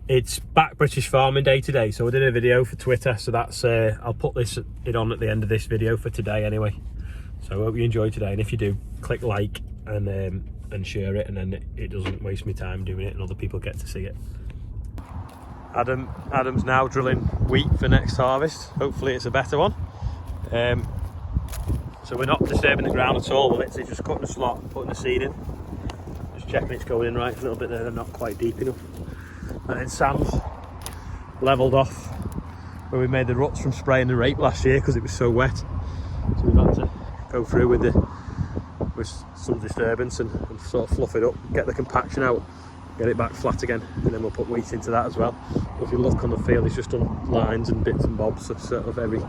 It's back British Farming Day today, so I did a video for Twitter, so that's I'll put it on at the end of this video for today anyway. So I hope you enjoy today, and if you do, click like and share it, and then it doesn't waste me time doing it and other people get to see it. Adam's now drilling wheat for next harvest. Hopefully it's a better one. So we're not disturbing the ground at all, we're literally just cutting a slot, putting the seed in, just checking it's going in right. It's a little bit there, they're not quite deep enough. And then Sam's levelled off where we made the ruts from spraying the rape last year because it was so wet. So we've had to go through with some disturbance and sort of fluff it up, get the compaction out, get it back flat again, and then we'll put wheat into that as well. If you look on the field, he's just done lines and bits and bobs, so sort of every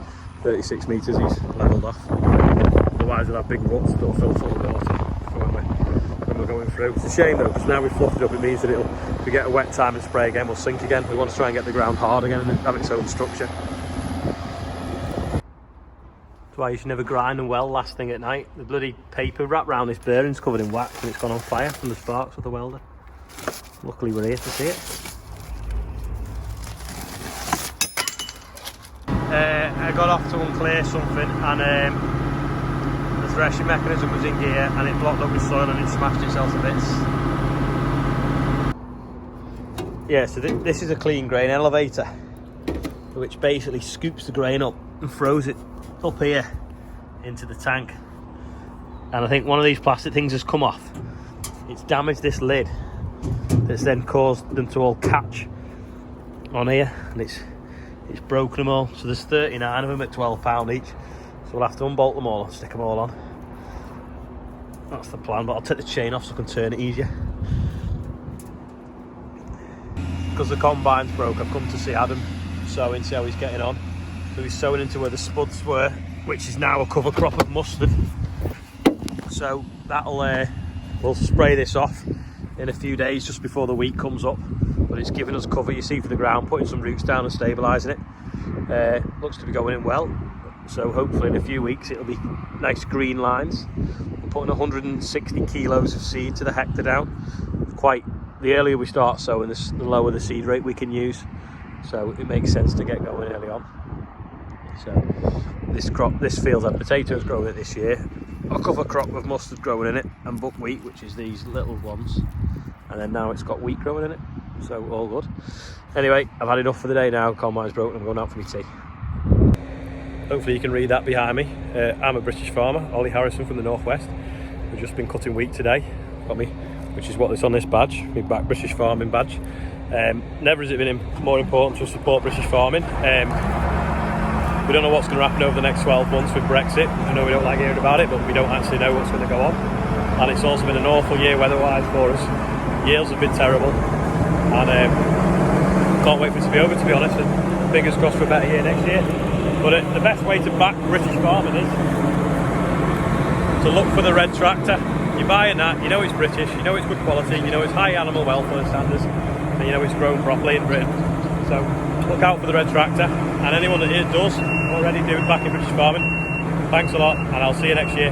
36 metres he's levelled off. Otherwise we'll have big ruts that'll fill full of water when we're going through. It's a shame though, because now we've fluffed it up, it means that if we get a wet time and spray again, we'll sink again. We want to try and get the ground hard again and have its own structure. That's why you should never grind them well last thing at night. The bloody paper wrapped around this bearing's covered in wax and it's gone on fire from the sparks with the welder. Luckily we're here to see it. I got off to unclear something and the threshing mechanism was in gear and it blocked up with soil and it smashed itself to bits. Yeah, so this is a clean grain elevator which basically scoops the grain up and throws it up here into the tank. And I think one of these plastic things has come off. It's damaged this lid that's then caused them to all catch on here, and it's broken them all. So there's 39 of them at £12 each, so we'll have to unbolt them all and stick them all on. That's the plan, but I'll take the chain off so I can turn it easier. Because the combine's broke, I've come to see Adam sowing, see how he's getting on. So he's sowing into where the spuds were, which is now a cover crop of mustard. So that'll we'll spray this off in a few days just before the wheat comes up, but it's giving us cover, you see, for the ground, putting some roots down and stabilising it. Looks to be going in well, so hopefully in a few weeks it'll be nice green lines. We're putting 160 kilos of seed to the hectare down. The earlier we start sowing, the lower the seed rate we can use, so it makes sense to get going early on. So this field had potatoes growing it this year, a cover crop with mustard growing in it, and buckwheat, which is these little ones, and then now it's got wheat growing in it, so all good. Anyway, I've had enough for the day now. Combine's broken, I'm going out for my tea. Hopefully you can read that behind me. I'm a British farmer, Olly Harrison from the northwest. We've just been cutting wheat today, got me, which is what is on this badge, my back British farming badge. Never has it been more important to support British farming. We don't know what's going to happen over the next 12 months with Brexit. I know we don't like hearing about it, but we don't actually know what's going to go on. And it's also been an awful year weather-wise for us. Yields have been terrible, and can't wait for it to be over, to be honest. And fingers crossed for a better year next year. But the best way to back British farming is to look for the red tractor. You're buying that, you know it's British, you know it's good quality, you know it's high animal welfare standards, and you know it's grown properly in Britain. So look out for the red tractor, and anyone that does already do it back in British farming. Thanks a lot, and I'll see you next year.